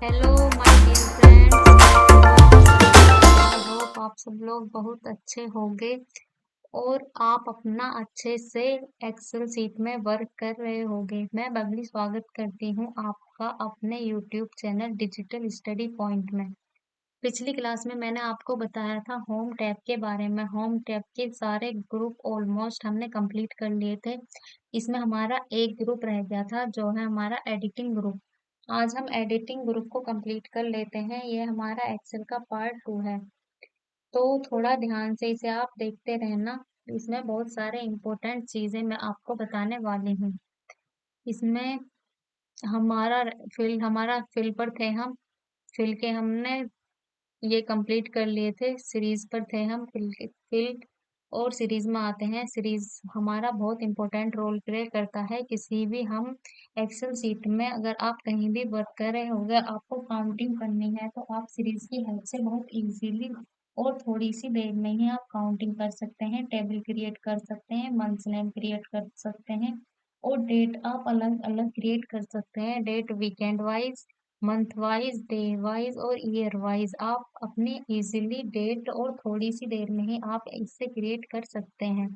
Hello my dear friends, कैसे हो आप सब लोग। आई होप आप सब लोग बहुत अच्छे होंगे और आप अपना अच्छे से एक्सेल सीट में वर्क कर रहे होंगे। मैं बबली स्वागत करती हूँ आपका अपने YouTube channel digital study point में। पिछली क्लास में मैंने आपको बताया था होम टैब के बारे में। होम टैब के सारे ग्रुप ऑलमोस्ट हमने कंप्लीट कर लिए थे। इसमें हमारा एक ग्रुप रह गया था जो है हमारा एडिटिंग ग्रुप। आज हम एडिटिंग ग्रुप को कंप्लीट कर लेते हैं। ये हमारा एक्सेल का पार्ट 2 है। तो थोड़ा ध्यान से इसे आप देखते रहना। इसमें बहुत सारे इम्पोर्टेंट चीजें मैं आपको बताने वाली हूँ। इसमें हमारा फिल पर थे हम। फिल के हमने ये कंप्लीट कर लिए थे। सीरीज पर थे हम। फिल और सीरीज में आते हैं। सीरीज हमारा बहुत इंपॉर्टेंट रोल प्ले करता है किसी भी हम एक्सेल सीट में। अगर आप कहीं भी वर्क कर रहे होंगे, आपको काउंटिंग करनी है, तो आप सीरीज की हेल्प से बहुत इजीली और थोड़ी सी देर में ही आप काउंटिंग कर सकते हैं, टेबल क्रिएट कर सकते हैं, मंथ्स नेम क्रिएट कर सकते हैं और डेट आप अलग अलग क्रिएट कर सकते हैं। Date weekend wise, month wise, day wise और ईयर वाइज आप अपनी इजीली डेट और थोड़ी सी देर में ही आप इससे क्रिएट कर सकते हैं।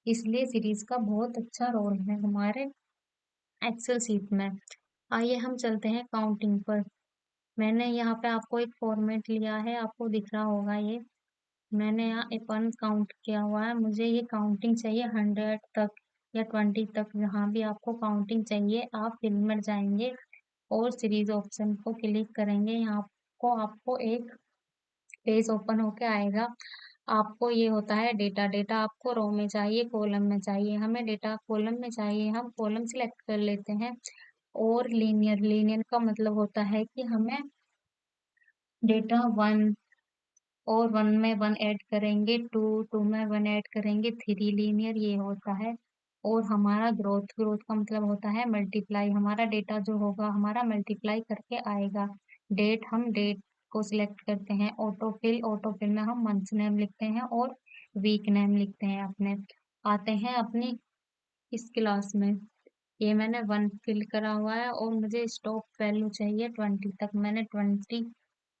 इसलिए सीरीज का बहुत अच्छा रोल है हमारे एक्सेल शीट में। आइए हम चलते हैं काउंटिंग पर। मैंने यहाँ पे आपको एक फॉर्मेट लिया है, आपको दिख रहा होगा ये। मैंने यहाँ एक 1 काउंट किया हुआ है। मुझे ये काउंटिंग चाहिए 100 तक या 20 तक। जहाँ भी आपको काउंटिंग चाहिए आप फिल में जाएंगे और सीरीज ऑप्शन को क्लिक करेंगे। यहाँ को आपको एक पेज ओपन होके आएगा। आपको ये होता है डेटा। डेटा आपको रो में चाहिए, कॉलम में चाहिए। हमें डेटा कॉलम में चाहिए, हम कॉलम सिलेक्ट कर लेते हैं। और लीनियर, लीनियर का मतलब होता है कि हमें डेटा 1 और 1 में 1 ऐड करेंगे, 2 में 1 ऐड करेंगे, 3 लीनियर ये होता है। और हमारा ग्रोथ, ग्रोथ का मतलब होता है मल्टीप्लाई। हमारा डेटा जो होगा हमारा मल्टीप्लाई करके आएगा। डेट, हम डेट को सिलेक्ट करते हैं। ऑटोफिल, ऑटोफिल में हम मंथ नेम लिखते हैं और वीक नेम लिखते हैं अपने। आते हैं अपनी इस क्लास में। ये मैंने 1 फिल करा हुआ है और मुझे स्टॉप वैल्यू चाहिए 20 तक। मैंने 20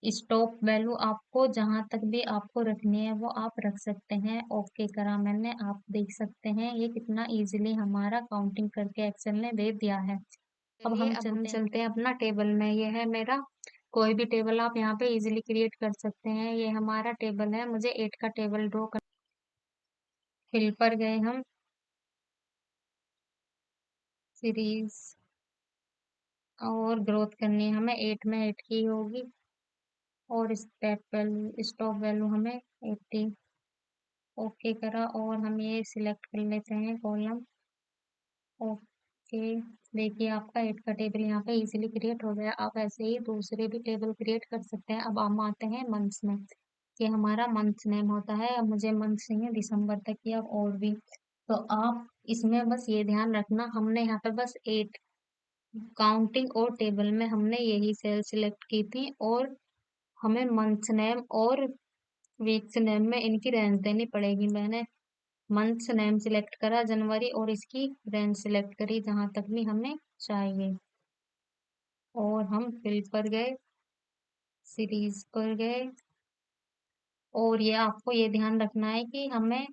स्टॉप वैल्यू आपको जहां तक भी आपको रखनी है वो आप रख सकते हैं। ओके करा मैंने। आप देख सकते हैं ये कितना इजीली हमारा काउंटिंग करके एक्सेल ने दे दिया है। अब चलिए हम अब चल होते हैं। चलते हैं अपना टेबल में। ये है मेरा, कोई भी टेबल आप यहाँ पे इजीली क्रिएट कर सकते हैं। ये हमारा टेबल है, मुझे 8 का टेबल ड्रॉ कर। फिल पर गए हम, सीरीज और ग्रोथ करनी है हमें। 8 में 8 की होगी और स्टेप वैल्यू, स्टॉप वैल्यू हमें 80। ओके करा और हम ये सिलेक्ट कर लेते हैं कॉलम। ओके, देखिए आपका 8 का टेबल यहाँ पे इजीली क्रिएट हो गया। आप ऐसे ही दूसरे भी टेबल क्रिएट कर सकते हैं। अब हम आते हैं मंथ्स में। ये हमारा मंथ नेम होता है। अब मुझे मंथ चाहिए दिसंबर तक की, अब और भी। तो आप इसमें बस ये ध्यान रखना, हमने यहाँ पे बस 8 काउंटिंग और टेबल में हमने यही सेल सिलेक्ट की थी और हमें मंथ नेम और वीक्स नेम में इनकी रेंज देनी पड़ेगी। मैंने मंथ्स नेम सिलेक्ट करा जनवरी और इसकी रेंज सिलेक्ट करी जहां तक भी हमें चाहिए। और हम फिल पर गए, सीरीज पर गए और ये आपको ये ध्यान रखना है कि हमें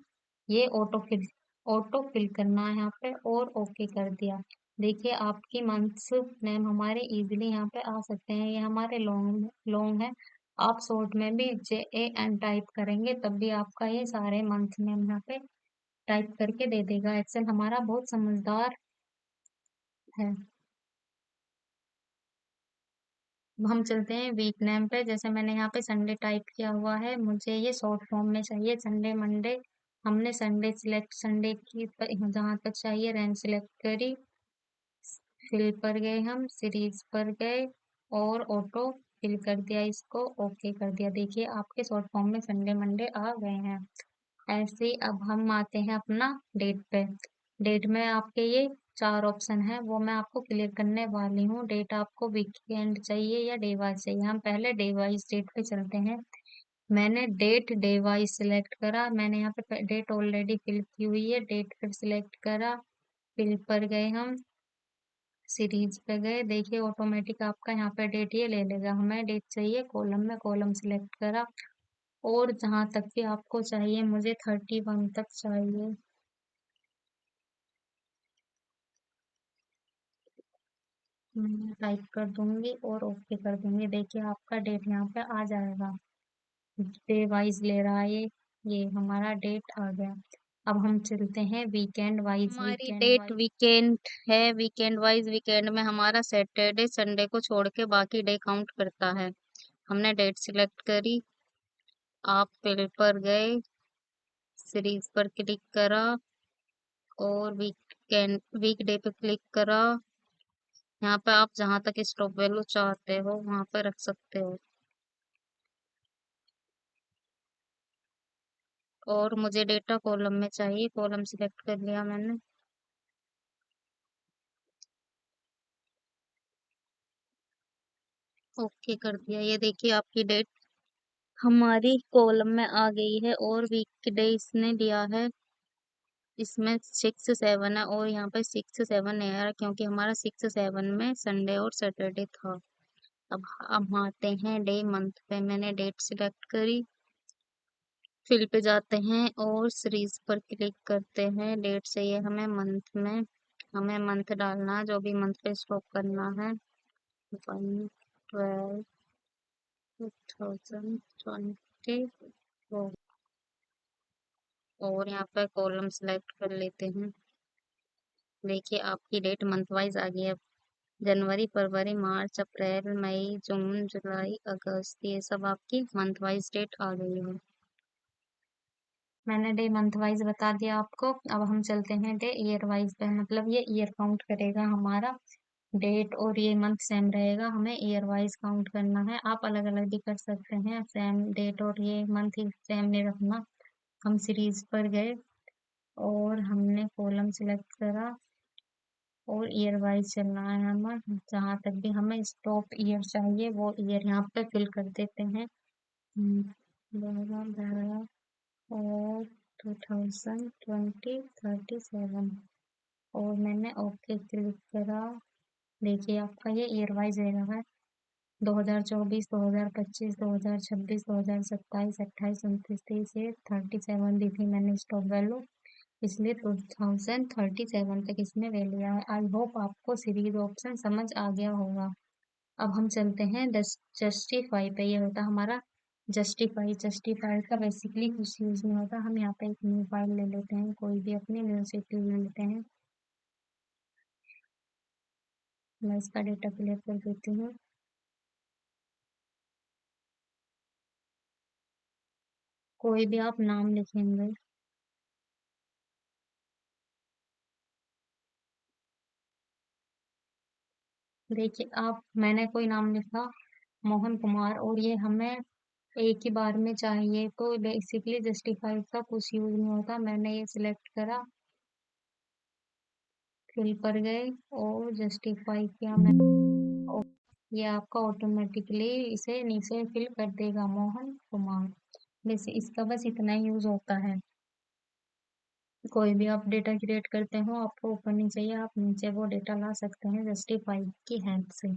ये ऑटो फिल करना है यहाँ पे और ओके कर दिया। देखिए आपकी मंथ्स नेम हमारे इजीली यहाँ पे आ सकते हैं। ये हमारे लॉन्ग लॉन्ग है। आप शॉर्ट में भी JAN टाइप करेंगे तब भी आपका ये सारे मंथ नेम यहाँ पे टाइप करके दे देगा। एक्सेल हमारा बहुत समझदार है। अब हम चलते हैं वीक नेम पे। जैसे मैंने यहाँ पे संडे टाइप किया हुआ है, मुझे ये शॉर्ट फॉर्म में चाहिए संडे मंडे। हमने संडे सिलेक्ट, संडे की जहाँ तक चाहिए रेंज सिलेक्ट करी। फिल पर गए, हम सीरीज पर गए और ऑटो फिल कर दिया, इसको ओके कर दिया। देखिए आपके शॉर्ट फॉर्म में संडे मंडे आ गए हैं। ऐसे ही अब हम आते हैं अपना डेट पे। डेट में आपके ये 4 ऑप्शन है, वो मैं आपको क्लियर करने वाली हूँ। डेट आपको वीकेंड चाहिए या डे वाइज चाहिए। हम पहले डे वाइज डेट पे चलते हैं। मैंने डेट डे वाइज सिलेक्ट करा। मैंने यहाँ पे डेट ऑलरेडी फिल की हुई है, डेट फिर सिलेक्ट करा। फिल पर गए हम, सीरीज पे गए, देखिए ऑटोमेटिक आपका यहाँ पे डेट ये ले लेगा। हमें डेट चाहिए कॉलम में, कॉलम सिलेक्ट करा और जहां तक भी आपको चाहिए, मुझे 31 तक चाहिए। मैं टाइप कर दूंगी और ओके कर दूंगी। देखिए आपका डेट यहाँ पे आ जाएगा। डे वाइज ले रहा है ये हमारा डेट आ गया। अब हम चलते हैं वीकेंड वाइज। हमारी डेट वीकेंड है। वीकेंड वाइज, वीकेंड में हमारा सैटरडे संडे को छोड़ के बाकी डे काउंट करता है। हमने डेट सिलेक्ट करी, आप फिल पर गए, सीरीज पर क्लिक करा और वीकेंड वीकडे पे क्लिक करा। यहाँ पे आप जहां तक स्टॉप वैल्यू चाहते हो वहां पे रख सकते हो। और मुझे डेटा कॉलम में चाहिए, कॉलम सिलेक्ट कर लिया मैंने। ओके कर दिया। ये देखिए आपकी डेट हमारी कॉलम में आ गई है और वीकडे इसने दिया है, इसमें 6 7 है और यहाँ पे 6 7 नहीं आ रहा क्योंकि हमारा 6 7 में संडे और सैटरडे था। अब हम आते हैं डे मंथ पे। मैंने डेट सिलेक्ट करी, फिल पे जाते हैं और सीरीज पर क्लिक करते हैं। डेट चाहिए हमें मंथ में, हमें मंथ डालना है जो भी मंथ पे स्टॉप करना है। 1/12/2020 और यहाँ पर कॉलम सेलेक्ट कर लेते हैं। देखिए आपकी डेट मंथ वाइज आ गई है। जनवरी फरवरी मार्च अप्रैल मई जून जुलाई अगस्त, ये सब आपकी मंथ वाइज डेट आ गई है। मैंने डे मंथ वाइज बता दिया आपको। अब हम चलते हैं डे ईयर वाइज पे, मतलब ये ईयर काउंट करेगा हमारा। डेट और ये मंथ सेम रहेगा, हमें ईयर वाइज काउंट करना है। आप अलग अलग भी कर सकते हैं, सेम डेट और ये मंथ ही सेम नहीं रखना। हम सीरीज पर गए और हमने कॉलम सिलेक्ट करा और ईयर वाइज चलना है हमें। जहाँ तक भी हमें स्टॉप ईयर चाहिए वो ईयर यहाँ पे फिल कर देते हैं। 12 और 2027 और मैंने ओके क्लिक करा। देखिए आपका ये ईयर वाइज दे रहा है। 2024, 2025, 2026, 2027, 28, 29, 30 से 37 दी थी मैंने स्टॉप वैल्यू, इसलिए 2037 तक इसने ले लिया है। आई होप आपको सीरीज ऑप्शन समझ आ गया होगा। अब हम चलते हैं जस्टिफाई पे। ये होता हमारा जस्टिफाई। जस्टिफाई का बेसिकली कुछ यूज नहीं होता। हम यहाँ पे एक न्यू फाइल ले लेते हैं, कोई भी अपनी न्यू सिटी ले लेते हैं। मैं इसका डेटा क्लियर कर देती हूँ। कोई भी आप नाम लिखेंगे। देखिए आप, मैंने कोई नाम लिखा मोहन कुमार और ये हमें एक ही बार में चाहिए, तो बेसिकली जस्टिफाई का कुछ यूज नहीं होता। मैंने ये सिलेक्ट करा, फिल पर गए और जस्टिफाई किया मैं। और ये आपका ऑटोमेटिकली इसे नीचे फिल कर देगा, मोहन कुमार। वैसे इसका बस इतना ही यूज होता है। कोई भी आप डेटा क्रिएट करते हो, आपको ऊपर नहीं चाहिए, आप नीचे वो डेटा ला सकते हैं जस्टिफाई की हेल्प से।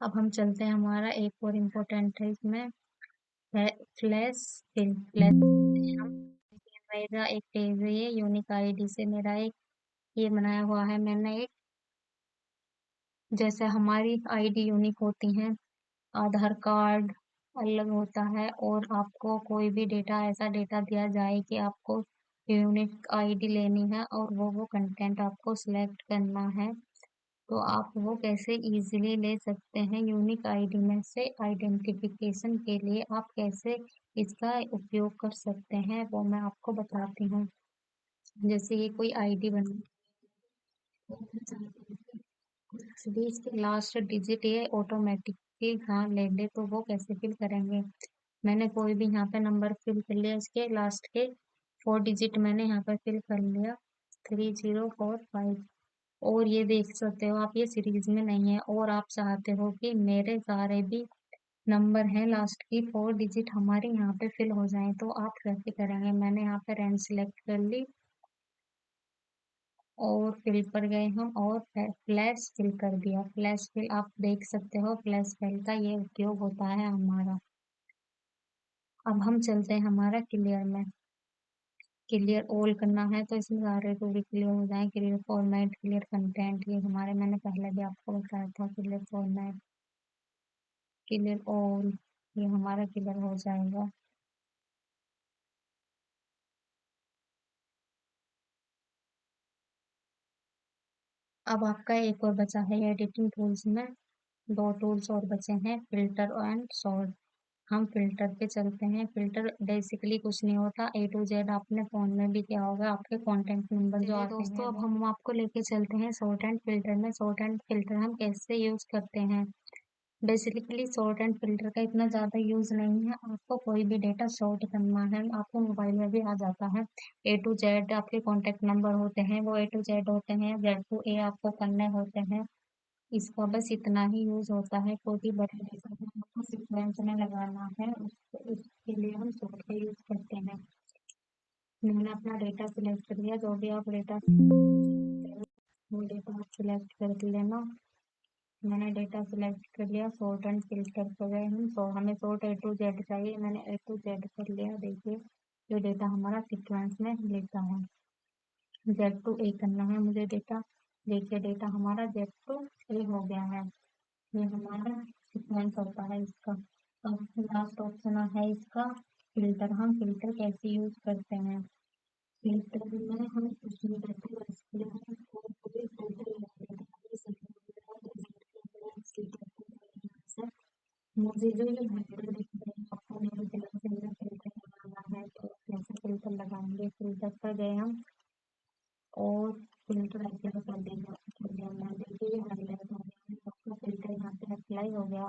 अब हम चलते हैं, हमारा एक और इम्पोर्टेंट है इसमें है फ्लैश फिल। फ्लैश हम, मेरा एक पेज है ये यूनिक आईडी से, मेरा एक ये बनाया हुआ है मैंने एक। जैसे हमारी आईडी यूनिक होती है, आधार कार्ड अलग होता है, और आपको कोई भी डेटा, ऐसा डेटा दिया जाए कि आपको यूनिक आईडी लेनी है और वो कंटेंट आपको सिलेक्ट करना है, तो आप वो कैसे इजीली ले सकते हैं यूनिक आईडी में से। आइडेंटिफिकेशन के लिए आप कैसे इसका उपयोग कर सकते हैं वो मैं आपको बताती हूँ। जैसे ये कोई आईडी बना, यदि इसके लास्ट डिजिट ये ऑटोमेटिकली हाँ ले ले, तो वो कैसे फिल करेंगे। मैंने कोई भी यहाँ पे नंबर फिल कर लिया, इसके लास्ट के 4 डिजिट मैंने यहाँ पे फिल कर लिया, 3045। और ये देख सकते हो आप, ये सीरीज में नहीं है और आप चाहते हो कि मेरे सारे भी नंबर हैं लास्ट की 4 डिजिट हमारे यहाँ पे फिल हो जाएं, तो आप कैसे करेंगे। मैंने यहाँ पे रेंज सिलेक्ट कर ली और फिल पर गए हम और फ्लैश फिल कर दिया। फ्लैश फिल आप देख सकते हो, फ्लैश फिल का ये उपयोग होता है हमारा। अब हम चलते हैं हमारा क्लियर में। क्लियर ऑल करना है तो इसमें सारे टू भी क्लियर हो जाए। क्लियर फॉर्मेट, क्लियर कंटेंट, ये हमारे मैंने पहले भी आपको बताया था। क्लियर फॉर्मेट, क्लियर ऑल, ये हमारा क्लियर हो जाएगा। अब आपका एक और बचा है एडिटिंग टूल्स में, दो टूल्स और बचे हैं, फिल्टर एंड सॉर्ट। हम फिल्टर पे चलते हैं। फिल्टर बेसिकली कुछ नहीं होता, ए टू जेड आपने फोन में भी किया होगा, आपके कॉन्टेक्ट नंबर जो आते दोस्तों हैं। अब हम आपको लेके चलते हैं सॉर्ट एंड फिल्टर में। सॉर्ट एंड फिल्टर हम कैसे यूज करते हैं। बेसिकली सॉर्ट एंड फिल्टर का इतना ज़्यादा यूज़ नहीं है। आपको कोई भी डेटा सॉर्ट करना है, आपको मोबाइल में भी आ जाता है। ए टू जेड आपके कॉन्टेक्ट नंबर होते हैं, वो ए टू जेड होते हैं। जेड टू ए आपको करने होते हैं। इसका बस इतना ही यूज़ होता है। कोई भी बड़ा डेटा है आपको सीक्वेंस में लगाना है, उसके लिए हम सॉर्ट का यूज़ करते हैं। मैंने अपना डेटा सिलेक्ट कर लिया। जो भी आप डेटा वो डेटा आप सिलेक्ट कर लेना। मैंने डेटा सिलेक्ट कर लिया। सॉर्ट एंड फिल्टर पर गए हम। हमें सॉर्ट ए टू जेड चाहिए, मैंने ए टू जेड कर लिया। देखिए ये डेटा हमारा सीक्वेंस में लेता है। जेड टू ए करना है मुझे डेटा। देखिए डेटा हमारा जेड टू ए हो गया है। ये हमारा सीक्वेंस होता है इसका। अब लास्ट ऑप्शन है इसका फिल्टर। हम फिल्टर कैसे यूज करते हैं। फिल्टर में हम कुछ नहीं करते, बस ये हम कोई फिल्टर लगा देते हैं। मुझे जो ये फिल्टर दिख रहे हैं, आपको मेरे तरफ से ये फिल्टर लगाना है तो कैसे फिल्टर लगाएंगे। फिल्टर पर गए हम और फिल्टर अप्लाई कर दिया। मैं देखिए ये हाईलाइट हो गया, आपका फिल्टर यहाँ पे अप्लाई हो गया।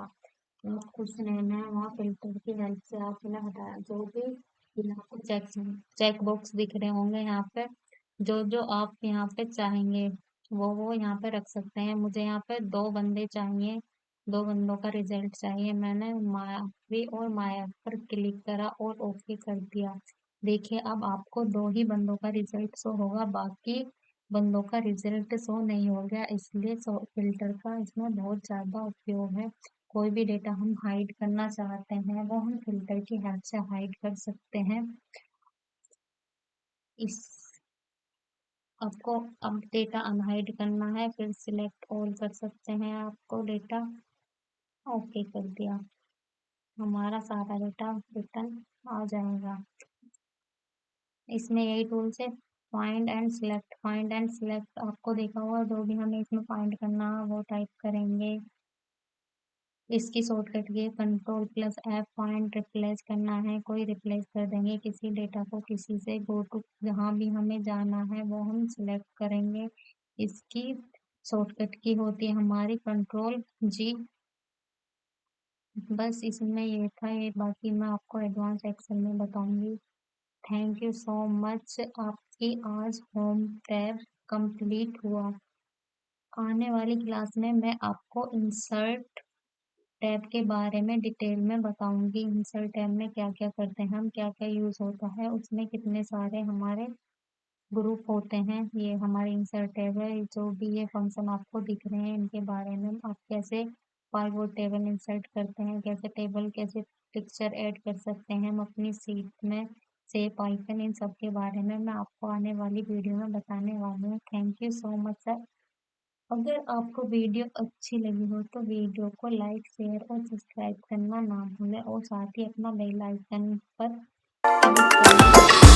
आप कुछ नहीं, मैं वहाँ फिल्टर की हेल्प से आपने हटाया जो भी। ये आपको चेक बॉक्स दिख रहे होंगे यहाँ पे, जो जो आप यहाँ पे चाहेंगे वो यहाँ पे रख सकते हैं। मुझे यहाँ पे दो बंदे चाहिए, दो बंदों का रिजल्ट चाहिए। मैंने मायावी और माया पर क्लिक करा और ओके कर दिया। देखिए अब आपको दो ही बंदों का रिजल्ट शो होगा, बाकी बंदों का रिजल्ट शो नहीं हो गया। इसलिए फिल्टर का इसमें बहुत ज़्यादा उपयोग है। कोई भी डेटा हम हाइड करना चाहते हैं वो हम फिल्टर की हेल्प से हाइड कर सकते हैं। इस आपको अब डेटा अनहाइड करना है, फिर सिलेक्ट ऑल कर सकते हैं। आपको डेटा ओके कर दिया, हमारा सारा डेटा रिटर्न आ जाएगा। इसमें यही टूल्स है, find and select. Find and select आपको देखा होगा, जो भी हमें इसमें फाइंड करना है वो टाइप करेंगे। इसकी शॉर्टकट ये control plus F. Find replace करना है, कोई रिप्लेस कर देंगे किसी डेटा को किसी से। गो टू, जहाँ भी हमें जाना है वो हम सिलेक्ट करेंगे। इसकी शॉर्टकट की होती है हमारी कंट्रोल जी। बस इसमें ये था, ये बाकी मैं आपको एडवांस एक्सेल में बताऊंगी। Thank you so much. आपकी आज होम टैब कंप्लीट हुआ। आने वाली क्लास में मैं आपको इंसर्ट टैब के बारे में डिटेल में बताऊंगी। इंसर्ट टैब में क्या क्या करते हैं हम, क्या क्या यूज होता है, उसमें कितने सारे हमारे ग्रुप होते हैं। ये हमारे इंसर्ट टैब है। जो भी ये फंक्शन आपको दिख रहे हैं इनके बारे में, आप कैसे पाइवोट टेबल इंसर्ट करते हैं, कैसे टेबल, कैसे पिक्चर ऐड कर सकते हैं हम अपनी सीट में, शेप आइकन, इन सब के बारे में मैं आपको आने वाली वीडियो में बताने वाली हूँ। Thank you so much sir. अगर आपको वीडियो अच्छी लगी हो तो वीडियो को लाइक, शेयर और सब्सक्राइब करना ना भूलें और साथ ही अपना बेल आइकन पर क्लिक करें।